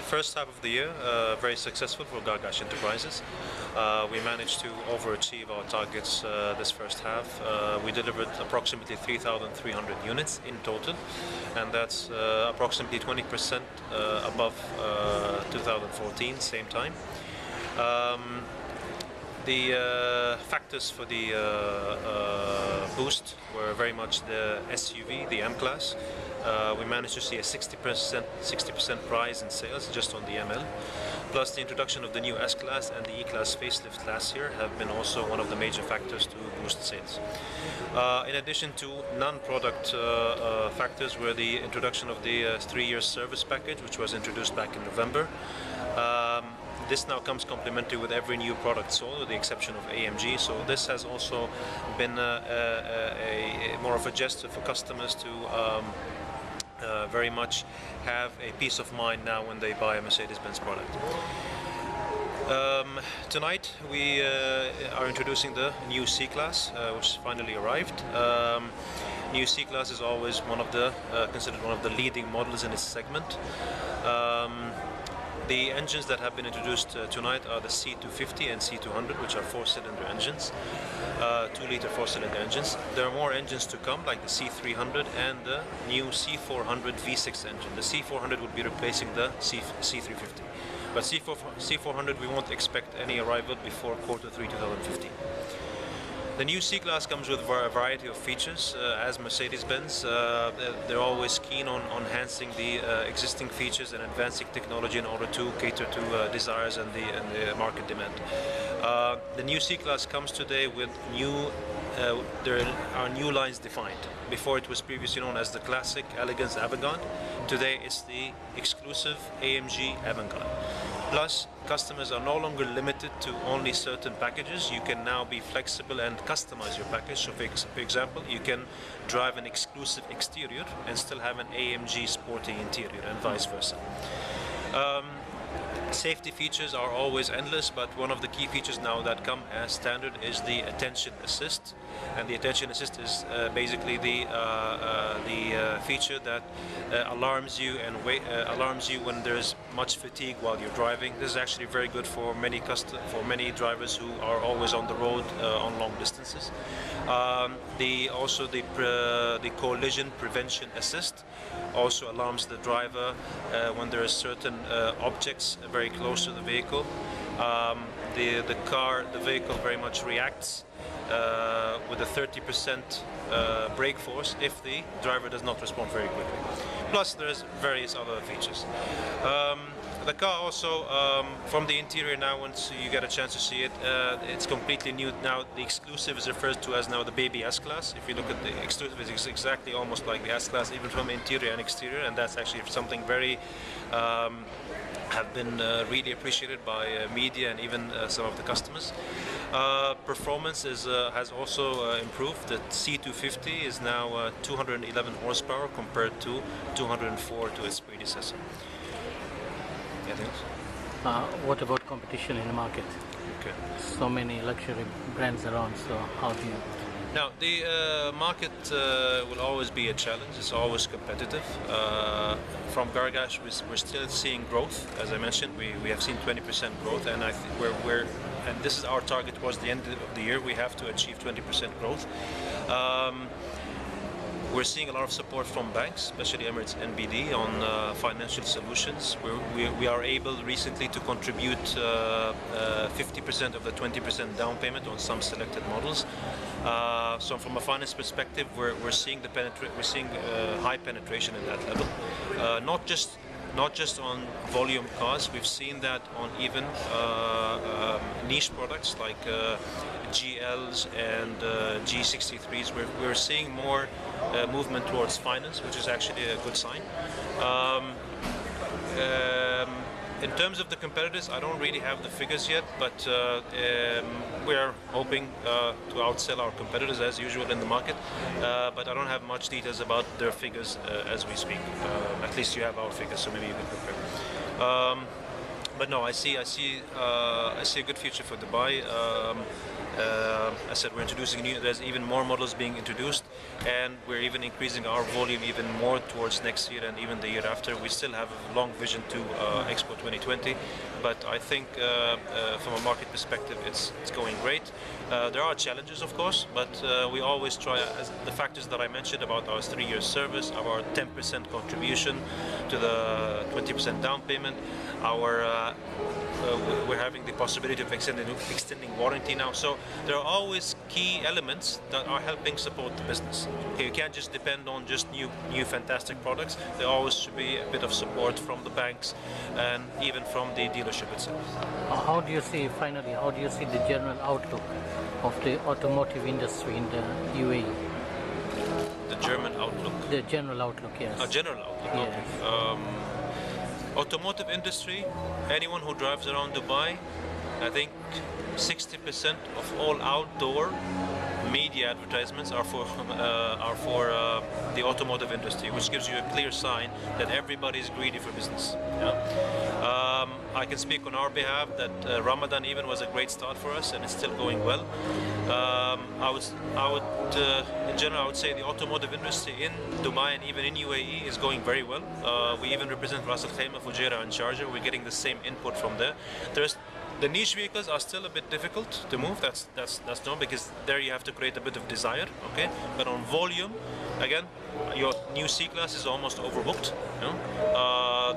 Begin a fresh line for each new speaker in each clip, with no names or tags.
First half of the year, very successful for Gargash Enterprises. We managed to overachieve our targets this first half. We delivered approximately 3,300 units in total, and that's approximately 20% above 2014, same time. The factors for the boost were very much the SUV, the M-Class. We managed to see a 60% rise in sales just on the ML. Plus the introduction of the new S-Class and the E-Class facelift last year have been also one of the major factors to boost sales. In addition to non-product factors were the introduction of the 3-year service package, which was introduced back in November. This now comes complementary with every new product sold, with the exception of AMG. So this has also been more of a gesture for customers to very much have a peace of mind now when they buy a Mercedes-Benz product. Tonight we are introducing the new C-Class, which finally arrived. New C-Class is always considered one of the leading models in its segment. The engines that have been introduced tonight are the C250 and C200, which are 4-cylinder engines, 2-liter 4-cylinder engines. There are more engines to come, like the C300 and the new C400 V6 engine. The C400 will be replacing the C350. But C400 we won't expect any arrival before Q3 2015. The new C-Class comes with a variety of features. As Mercedes-Benz, they're always keen on enhancing the existing features and advancing technology in order to cater to desires and the market demand. The new C-Class comes today with there are new lines defined. Before it was previously known as the Classic, Elegance, Avantgarde. Today it's the exclusive AMG Avantgarde. Plus, customers are no longer limited to only certain packages. You can now be flexible and customize your package. So for example, you can drive an exclusive exterior and still have an AMG sporty interior, and vice versa. Safety features are always endless, but one of the key features now that come as standard is the attention assist. And the attention assist is basically the feature that alarms you when there's much fatigue while you're driving. This is actually very good for many drivers who are always on the road on long distances. Also the collision prevention assist also alarms the driver when there are certain objects very close to the vehicle. The vehicle very much reacts with a 30% brake force if the driver does not respond very quickly. Plus there's various other features. The car also, from the interior now, once you get a chance to see it, it's completely new. Now the exclusive is referred to as now the baby S-Class. If you look at the exclusive, it's exactly almost like the S-Class, even from interior and exterior, and that's actually something very have been really appreciated by media and even some of the customers. Performance has also improved. The C250 is now 211 horsepower compared to 204 to its predecessor.
What about competition in the market?
Okay.
So many luxury brands around, so how do you...
Now, the market will always be a challenge. It's always competitive. From Gargash, we're still seeing growth. As I mentioned, we have seen 20% growth, and I think and this is our target towards the end of the year. We have to achieve 20% growth. We're seeing a lot of support from banks, especially Emirates NBD, on financial solutions. We are able recently to contribute 50% of the 20% down payment on some selected models. So from a finance perspective, we're seeing high penetration in that level. Not just on volume cars, we've seen that on even niche products like GLs and G63s. We're seeing more movement towards finance, which is actually a good sign. In terms of the competitors, I don't really have the figures yet, but we're hoping to outsell our competitors as usual in the market. But I don't have much details about their figures as we speak. At least you have our figures, so maybe you can compare. But no, I see a good future for Dubai. I said we're introducing there's even more models being introduced, and we're even increasing our volume even more towards next year and even the year after. We still have a long vision to Expo 2020, but I think from a market perspective it's going great. There are challenges, of course, but we always try, as the factors that I mentioned about our 3-year service, our 10% contribution to the 20% down payment, we're having the possibility of extending warranty now. So there are always key elements that are helping support the business. Okay, you can't just depend on just new fantastic products. There always should be a bit of support from the banks and even from the dealership itself.
How do you see the general outlook of the automotive industry in the UAE?
The German outlook?
The general outlook, yes.
A general outlook?
Yes.
Okay. Automotive industry, anyone who drives around Dubai, I think 60% of all outdoor media advertisements are for the automotive industry, which gives you a clear sign that everybody is greedy for business. Yeah? I can speak on our behalf that Ramadan even was a great start for us, and it's still going well. In general, I would say the automotive industry in Dubai and even in UAE is going very well. We even represent Ras Al Khaimah, Fujairah, and Sharjah. We're getting the same input from there. The niche vehicles are still a bit difficult to move. That's known, because there you have to create a bit of desire. Okay, but on volume, again, your new C-Class is almost overbooked. You know?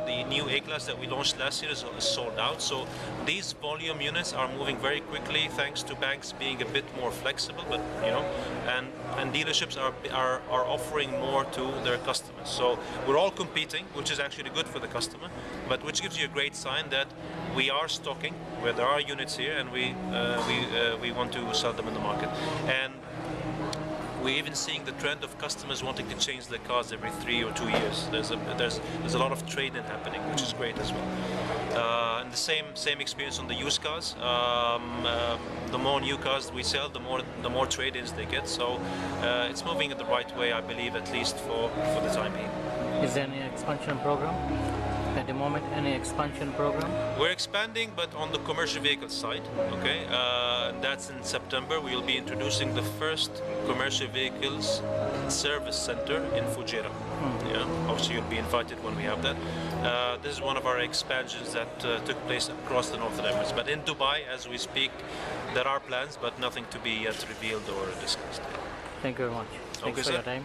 The new A-Class that we launched last year is sold out. So these volume units are moving very quickly, thanks to banks being a bit more flexible. But and dealerships are offering more to their customers. So we're all competing, which is actually good for the customer, but which gives you a great sign that we are stocking where there are units here, and we want to sell them in the market. And we're even seeing the trend of customers wanting to change their cars every 3 or 2 years. There's a lot of trade-in happening, which is great as well. And the same experience on the used cars. The more new cars we sell, the more trade-ins they get. So it's moving in the right way, I believe, at least for the time being.
Is there any expansion program? At the moment, any expansion program?
We're expanding, but on the commercial vehicle side. Okay, that's in September. We will be introducing the first commercial vehicles service center in Fujairah. Yeah, obviously you'll be invited when we have that. This is one of our expansions that took place across the Northern Emirates. But in Dubai, as we speak, there are plans, but nothing to be yet revealed or discussed.
Thank you very much. Thanks for your time.